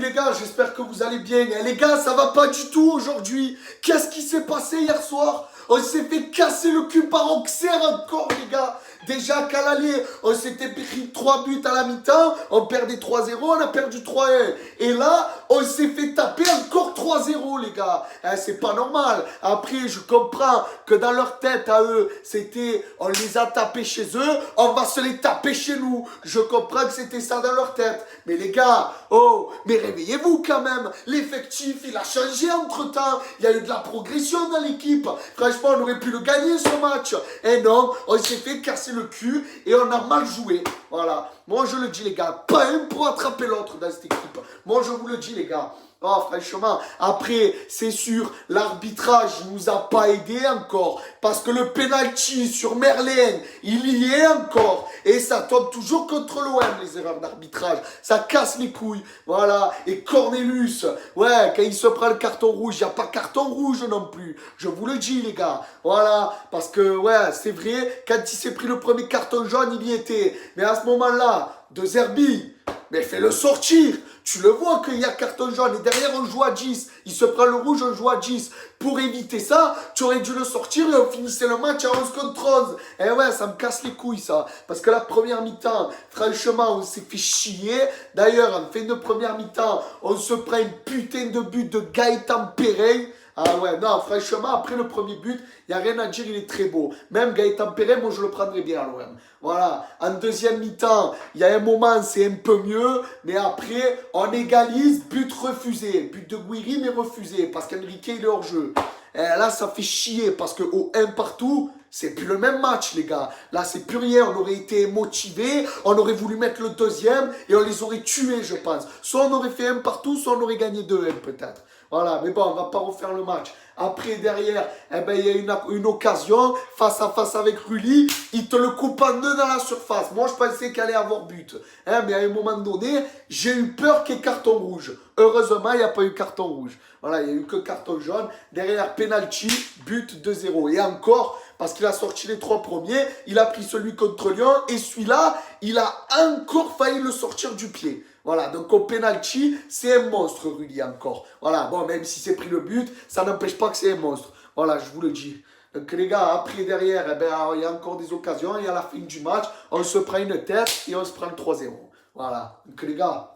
les gars, j'espère que vous allez bien. Eh, les gars, ça va pas du tout aujourd'hui. Qu'est-ce qui s'est passé hier soir? On s'est fait casser le cul par Auxerre encore, les gars. Déjà qu'à l'aller, on s'était pris 3 buts à la mi-temps, on perdait 3-0, on a perdu 3-1. Et là, on s'est fait taper encore 3-0, les gars. Hein, c'est pas normal. Après, je comprends que dans leur tête, à eux, c'était on les a tapés chez eux, on va se les taper chez nous. Je comprends que c'était ça dans leur tête. Mais les gars, oh, mais réveillez-vous quand même. L'effectif, il a changé entre-temps. Il y a eu de la progression dans l'équipe. Franchement, on aurait pu le gagner ce match. Et non, on s'est fait casser le cul et on a mal joué. Voilà. Moi, je le dis, les gars. Pas un pour attraper l'autre dans cette équipe. Moi, je vous le dis, les gars. Oh, franchement, après, c'est sûr, l'arbitrage nous a pas aidé encore. Parce que le penalty sur Merlin, il y est encore. Et ça tombe toujours contre l'OM, les erreurs d'arbitrage. Ça casse les couilles. Voilà. Et Cornelius, ouais, quand il se prend le carton rouge, il n'y a pas carton rouge non plus. Je vous le dis, les gars. Voilà. Parce que, ouais, c'est vrai, quand il s'est pris le premier carton jaune, il y était. Mais à ce moment-là, De Zerbi, mais fais-le sortir. Tu le vois qu'il y a carton jaune et derrière on joue à 10. Il se prend le rouge, on joue à 10. Pour éviter ça, tu aurais dû le sortir et on finissait le match à 11 contre 11. Et ouais, ça me casse les couilles ça. Parce que la première mi-temps, franchement, on s'est fait chier. D'ailleurs, en fin de première mi-temps, on se prend une putain de but de Gaëtan Perret. Ah ouais, non, franchement, après le premier but, il n'y a rien à dire, il est très beau. Même Gaëtan Perret, moi je le prendrais bien à l'OM. Voilà, en deuxième mi-temps, il y a un moment, c'est un peu mieux, mais après, on égalise, but refusé. But de Guiri, mais refusé, parce qu'Enrique, il est hors jeu. Et là, ça fait chier, parce qu'au 1 partout, c'est plus le même match, les gars. Là, c'est plus rien. On aurait été motivés, on aurait voulu mettre le deuxième, et on les aurait tués, je pense. Soit on aurait fait 1 partout, soit on aurait gagné 2-1, peut-être. Voilà, mais bon, on va pas refaire le match. Après, derrière, eh ben, il y a une occasion, face à face avec Rulli, il te le coupe en deux dans la surface. Moi, je pensais qu'elle allait avoir but. Hein, mais à un moment donné, j'ai eu peur qu'il y ait carton rouge. Heureusement, il n'y a pas eu carton rouge. Voilà, il n'y a eu que carton jaune. Derrière, penalty, but 2-0. Et encore, parce qu'il a sorti les 3 premiers, il a pris celui contre Lyon, et celui-là, il a encore failli le sortir du pied. Voilà, donc au penalty, c'est un monstre, Rulli, encore. Voilà, bon, même si c'est pris le but, ça n'empêche pas que c'est un monstre. Voilà, je vous le dis. Donc les gars, après, derrière, eh ben, il y a encore des occasions, et à la fin du match, on se prend une tête, et on se prend le 3-0. Voilà, donc les gars,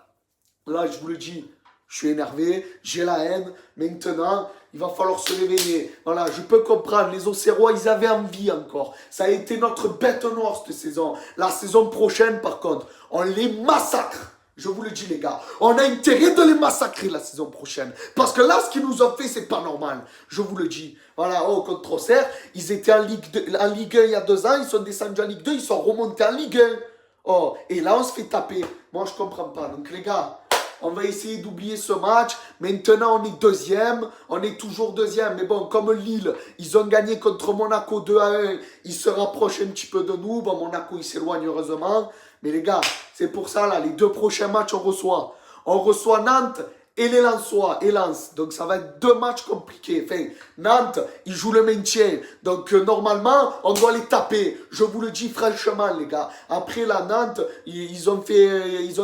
là, je vous le dis, je suis énervé, j'ai la haine. Maintenant, il va falloir se réveiller. Voilà, je peux comprendre. Les Auxerrois, ils avaient envie encore. Ça a été notre bête noire cette saison. La saison prochaine, par contre, on les massacre. Je vous le dis, les gars. On a intérêt de les massacrer la saison prochaine. Parce que là, ce qu'ils nous ont fait, c'est pas normal. Je vous le dis. Voilà, oh, contre Auxerre, ils étaient en Ligue 1 il y a 2 ans. Ils sont descendus en Ligue 2. Ils sont remontés en Ligue 1. Oh, et là, on se fait taper. Moi, je comprends pas. Donc, les gars, on va essayer d'oublier ce match. Maintenant, on est deuxième. On est toujours deuxième. Mais bon, comme Lille, ils ont gagné contre Monaco 2-1. Ils se rapprochent un petit peu de nous. Bon, Monaco, il s'éloigne heureusement. Mais les gars, c'est pour ça, là, les 2 prochains matchs, on reçoit Nantes et les Lensois et Lens. Donc, ça va être 2 matchs compliqués. Enfin, Nantes, ils jouent le maintien. Donc, normalement, on doit les taper. Je vous le dis franchement, les gars. Après, là, Nantes, ils ont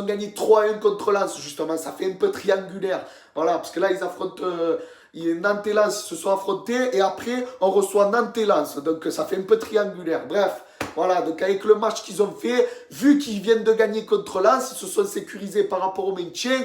gagné 3-1 contre Lens, justement. Ça fait un peu triangulaire. Voilà, parce que là, ils affrontent... Nantes et Lens se sont affrontés. Et après, on reçoit Nantes et Lens. Donc, ça fait un peu triangulaire. Bref. Voilà, donc avec le match qu'ils ont fait, vu qu'ils viennent de gagner contre Lens, ils se sont sécurisés par rapport au maintien,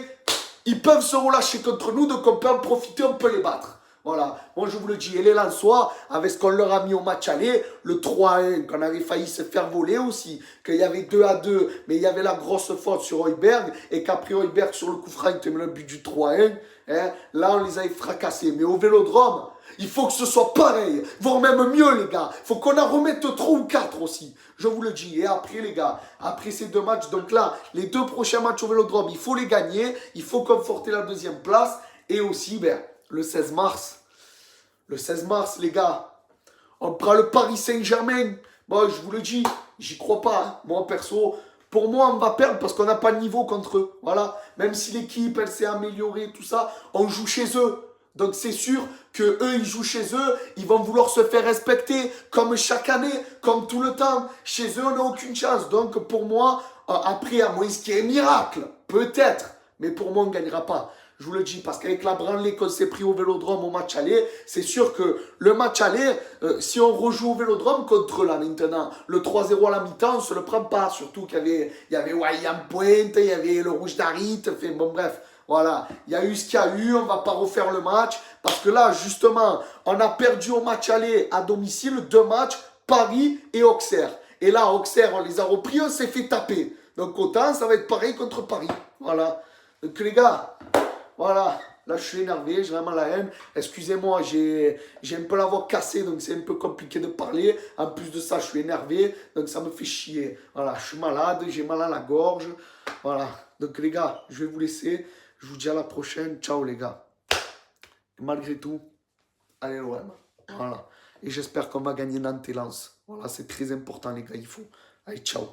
ils peuvent se relâcher contre nous, donc on peut en profiter, on peut les battre. Voilà, moi je vous le dis, et les Lensois, avec ce qu'on leur a mis au match aller, le 3-1, qu'on avait failli se faire voler aussi, qu'il y avait 2-2, mais il y avait la grosse faute sur Højbjerg, et qu'après Højbjerg sur le coup franc, il te met le but du 3-1, hein, là on les avait fracassés. Mais au Vélodrome, il faut que ce soit pareil, voire même mieux, les gars. Il faut qu'on en remette 3 ou 4 aussi. Je vous le dis. Et après, les gars, après ces 2 matchs, donc là, les 2 prochains matchs au Vélodrome, il faut les gagner. Il faut conforter la 2e place. Et aussi, ben, le 16 mars. Le 16 mars, les gars, on prend le Paris Saint-Germain. Bon, je vous le dis, j'y crois pas. Hein. Moi, perso, pour moi, on va perdre parce qu'on n'a pas de niveau contre eux. Voilà. Même si l'équipe, elle s'est améliorée, tout ça, on joue chez eux. Donc c'est sûr que eux ils jouent chez eux, ils vont vouloir se faire respecter comme chaque année, comme tout le temps. Chez eux on n'a aucune chance. Donc pour moi, après à moins qu'il y ait un miracle, peut-être. Mais pour moi, on ne gagnera pas. Je vous le dis, parce qu'avec la branlée qu'on s'est pris au Vélodrome au match aller, c'est sûr que le match aller, si on rejoue au Vélodrome contre là maintenant, le 3-0 à la mi-temps, on ne se le prend pas. Surtout qu'il y avait Wayam Pointe, il y avait le Rouge d'Arit, bon bref. Voilà, il y a eu ce qu'il y a eu, on ne va pas refaire le match. Parce que là, justement, on a perdu au match aller à domicile 2 matchs, Paris et Auxerre. Et là, Auxerre, on les a repris, on s'est fait taper. Donc autant, ça va être pareil contre Paris. Voilà. Donc les gars, voilà. Là, je suis énervé, j'ai vraiment la haine. Excusez-moi, j'ai un peu la voix cassée, donc c'est un peu compliqué de parler. En plus de ça, je suis énervé, donc ça me fait chier. Voilà, je suis malade, j'ai mal à la gorge. Voilà. Donc les gars, je vais vous laisser. Je vous dis à la prochaine. Ciao les gars. Et malgré tout, allez l'OM. Voilà. Et j'espère qu'on va gagner Nantes et Lens. Voilà, c'est très important les gars, il faut. Allez, ciao.